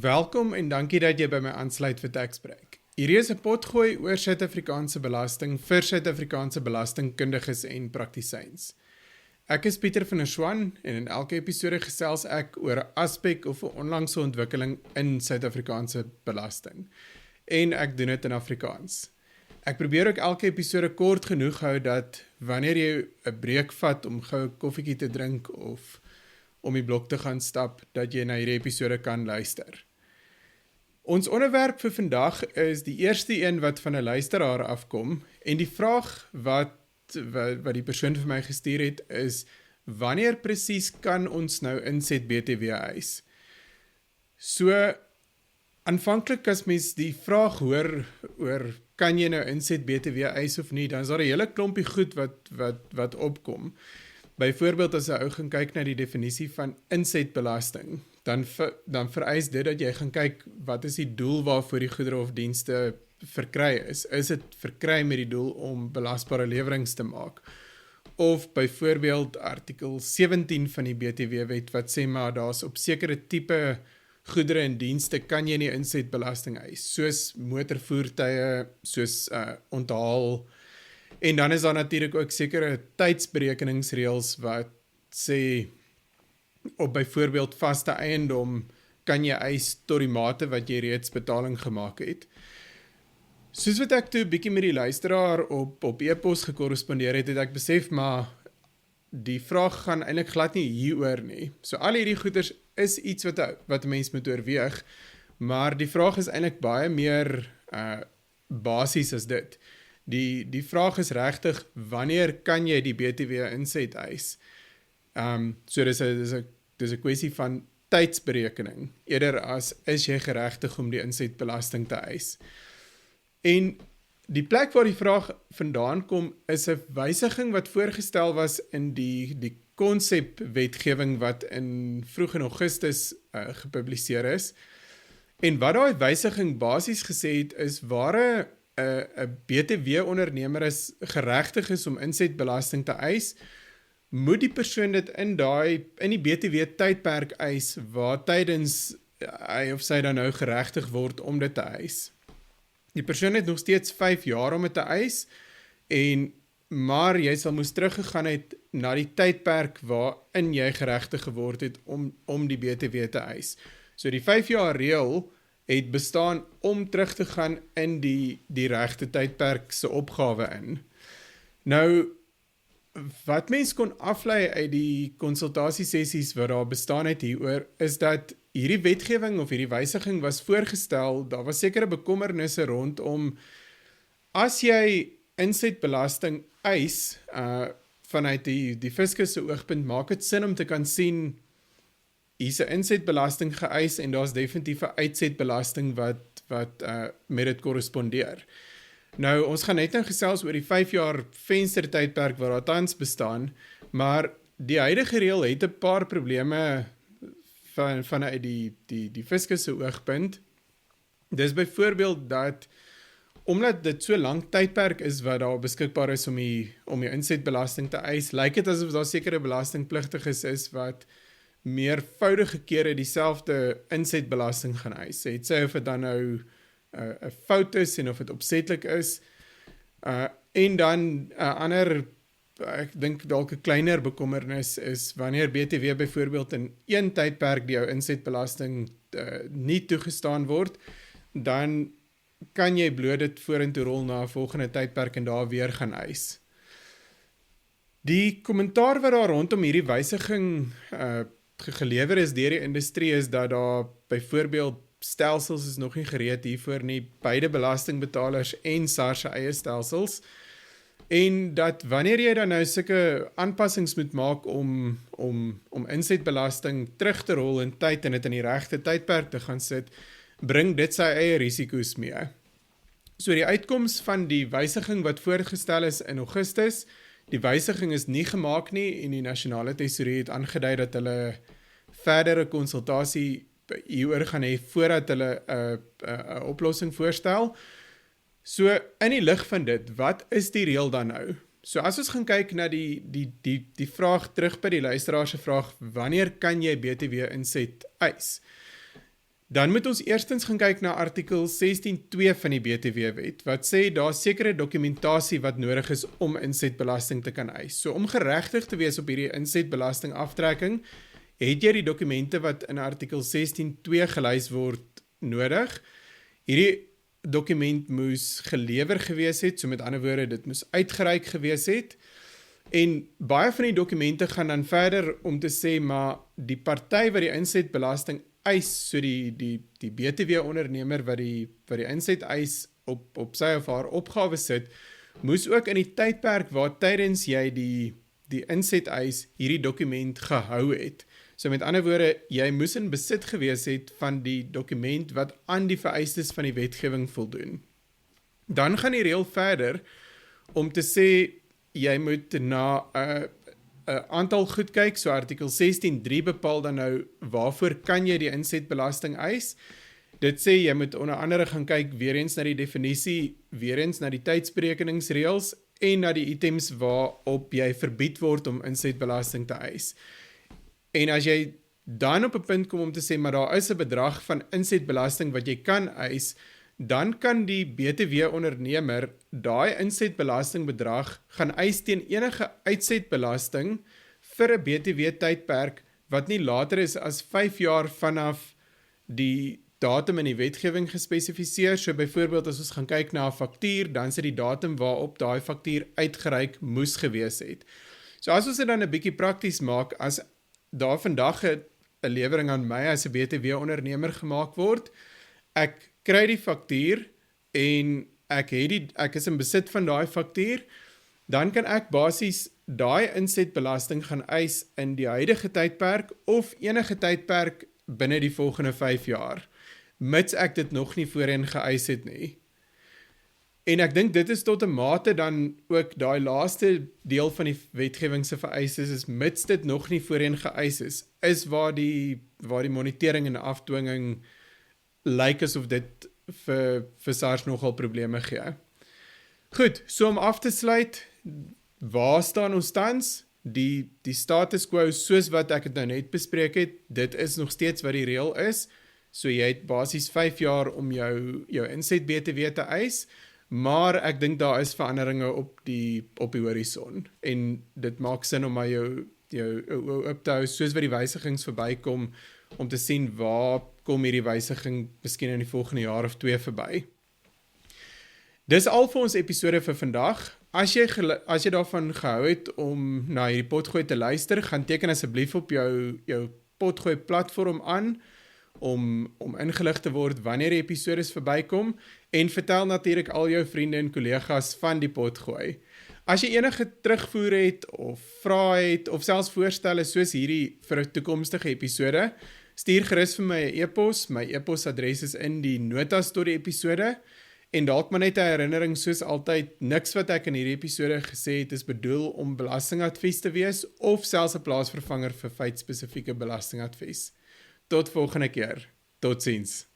Welkom en dankie dat jy by my aansluit vir Taxbreek. Hierdie is 'n potgooi oor Suid-Afrikaanse belasting vir Suid-Afrikaanse belastingkundiges en praktisyns. Ek is Pieter van der Swan en in elke episode gesels ek oor 'n aspek of 'n onlangse ontwikkeling in Suid-Afrikaanse belasting. En ek doen dit in Afrikaans. Ek probeer ook elke episode kort genoeg hou dat wanneer jy 'n breek vat om gou 'n koffietjie te drink of om die blok te gaan stap, dat jy na hierdie episode kan luister. Ons onderwerp vir vandag is die eerste een wat van 'n luisteraar afkom en die vraag wat die persoon vir my gestuur het is, wanneer presies kan ons nou inset BTW eis? So, aanvanklik as mens die vraag hoor oor kan jy nou inset BTW eis of nie, dan is daar 'n hele klompie goed wat opkom. Byvoorbeeld as 'n ou gaan kyk na die definisie van insetbelasting, dan vereis dit dat jy gaan kyk wat is die doel waarvoor die goedere of dienste verkry is. Is dit verkry met die doel om belasbare lewerings te maak? Of byvoorbeeld artikel 17 van die BTW-wet wat sê maar daar's op sekere tipe goedere en dienste kan jy nie insetbelasting eis, soos motorvoertuie, soos onthaal. En dan is daar natuurlik ook sekere tydsberekeningsreëls wat sê op byvoorbeeld vaste eiendom kan jy eis tot die mate wat jy reeds betaling gemaak het. Soos wat ek toe 'n bietjie met die luisteraar op e-pos gekorrespondeer het ek besef maar die vraag gaan eintlik glad nie hieroor nie. So al hierdie goeders is iets wat 'n mens moet oorweeg, maar die vraag is eintlik baie meer basies as dit. Die vraag is regtig, wanneer kan jy die BTW inset eis? So dis 'n kwessie van tydsberekening, eerder as is jy geregtig om die insetbelasting te eis. En die plek waar die vraag vandaan kom, is 'n wysiging wat voorgestel was in die konsepwetgewing wat vroeg in Augustus gepubliseer is. En wat daai wysiging basies gesê het, is waar 'n BTW-ondernemer is geregtig is om insetbelasting te eis, moet die persoon dit in die BTW-tydperk eis, waar tydens hy of sy dan nou geregtig word om dit te eis. Die persoon het nog steeds 5 jaar om dit te eis, maar jy sal moes teruggegaan het na die tydperk waarin jy geregtig geword het om die BTW te eis. So die 5 jaar reël het bestaan om terug te gaan in die regte tydperk se opgawe in. Nou, wat mens kon aflei uit die konsultasiesessies wat daar bestaan het hieroor, is dat hierdie wetgewing of hierdie wysiging was voorgestel, daar was sekere bekommernisse rondom, as jy insetbelasting eis, vanuit die fiskus se oogpunt, maak dit sin om te kan sien, hier's 'n insetbelasting geëis en daar's definitief 'n uitsetbelasting wat met dit korrespondeer. Nou, ons gaan net gesels oor die 5 jaar venstertydperk wat daar tans bestaan, maar die huidige reël het 'n paar probleme vanuit die fiskus se oogpunt. Dis byvoorbeeld dat, omdat dit so lank tydperk is wat daar beskikbaar is om die insetbelasting te eis, lyk dit asof daar sekere belastingpligtiges is wat meervoudige kere dieselfde insetbelasting gaan eis. Het sê of dit dan nou 'n fout is en of dit opsetlik is. En dan 'n ander, ek dink dalk 'n kleiner bekommernis is wanneer BTW byvoorbeeld in een tydperk die jou insetbelasting nie toegestaan word, dan kan jy bloot dit vorentoe rol na 'n volgende tydperk en daar weer gaan eis. Die kommentaar wat daar rondom hierdie wysiging gelewer is deur die industrie is dat daar byvoorbeeld stelsels is nog nie gereed hiervoor nie, beide belastingbetalers en SARS se eie stelsels, en dat wanneer jy dan nou sulke aanpassings moet maak om insetbelasting terug te rol in tyd en dit in die regte tydperk te gaan sit, bring dit sy eie risiko's mee. So die uitkoms van die wysiging wat voorgestel is in Augustus, die wysiging is nie gemaak nie en die nasionale tesourie het aangedui dat hulle verdere konsultasie hieroor gaan hê voordat hulle 'n oplossing voorstel. So in die lig van dit, wat is die reël dan nou? So as ons gaan kyk na die vraag terug by die luisteraar se vraag, wanneer kan jy BTW inset eis? Dan moet ons eerstens gaan kyk na artikel 16.2 van die BTW-wet, wat sê daar is sekere dokumentasie wat nodig is om insetbelasting te kan eis. So om geregtig te wees op hierdie insetbelastingaftrekking, het jy die dokumente wat in artikel 16.2 gelys word nodig. Hierdie dokument moes gelewer gewees het, so met ander woorde, dit moes uitgereik gewees het. En baie van die dokumente gaan dan verder om te sê, maar die party wat die insetbelasting eis, so die BTW-ondernemer wat die inset eis op sy of haar opgawe sit, moes ook in die tydperk waar tydens jy die inset eis hierdie dokument gehou het. So met ander woorde, jy moes in besit gewees het van die dokument wat aan die vereistes van die wetgewing voldoen. Dan gaan die reël verder om te sê, jy moet na 'n aantal goed kyk, so artikel 16.3 bepaal dan nou waarvoor kan jy die insetbelasting eis. Dit sê jy moet onder andere gaan kyk weer eens na die definisie, weer eens na die tydsberekeningsreëls en na die items waarop jy verbied word om insetbelasting te eis. En as jy dan op 'n punt kom om te sê, maar daar is 'n bedrag van insetbelasting wat jy kan eis, dan kan die BTW-ondernemer daai insetbelastingbedrag gaan eis teen enige uitsetbelasting vir 'n BTW-tydperk wat nie later is as 5 jaar vanaf die datum in die wetgewing gespesifiseer. So byvoorbeeld as ons gaan kyk na 'n faktuur, dan sit die datum waarop daai faktuur uitgereik moes gewees het. So as ons dit dan 'n bietjie prakties maak, as daar vandag 'n lewering aan my as 'n BTW-ondernemer gemaak word, ek kry die faktuur en ek is in besit van daai faktuur, dan kan ek basies daai insetbelasting gaan eis in die huidige tydperk of enige tydperk binne die volgende 5 jaar, mits ek dit nog nie voorheen geëis het nie. En ek dink dit is tot 'n mate dan ook daai laaste deel van die wetgewing se vereistes is, mits dit nog nie voorheen geëis is waar die monitering en afdwinging lyk asof dit vir SARS nogal probleme gee. Goed, so om af te sluit, waar staan ons tans? Die status quo soos wat ek het nou net bespreek het, dit is nog steeds wat die reël is. So jy het basies 5 jaar om jou inset BTW te eis, maar ek dink daar is veranderinge op die horison. En dit maak sin om maar jou op te hou soos wat die wysigings verbykom, om te sien waar kom hierdie wysiging miskien in die volgende jaar of 2 verby. Dis al vir ons episode vir vandag. As jy daarvan gehou het om na hierdie potgooi te luister, gaan teken asseblief op jou potgooi platform aan, om ingelig te word wanneer die episodes verbykom, en vertel natuurlik al jou vriende en kollegas van die potgooi. As jy enige terugvoer het, of vrae het, of selfs voorstelle soos hierdie vir 'n toekomstige episode, stuur gerus vir my 'n e-pos. My e-posadres is in die notas tot die episode, en dalk maar net 'n herinnering soos altyd, niks wat ek in hierdie episode gesê het is bedoel om belastingadvies te wees, of selfs 'n plaasvervanger vir feitspesifieke belastingadvies. Tot volgende keer. Totsiens.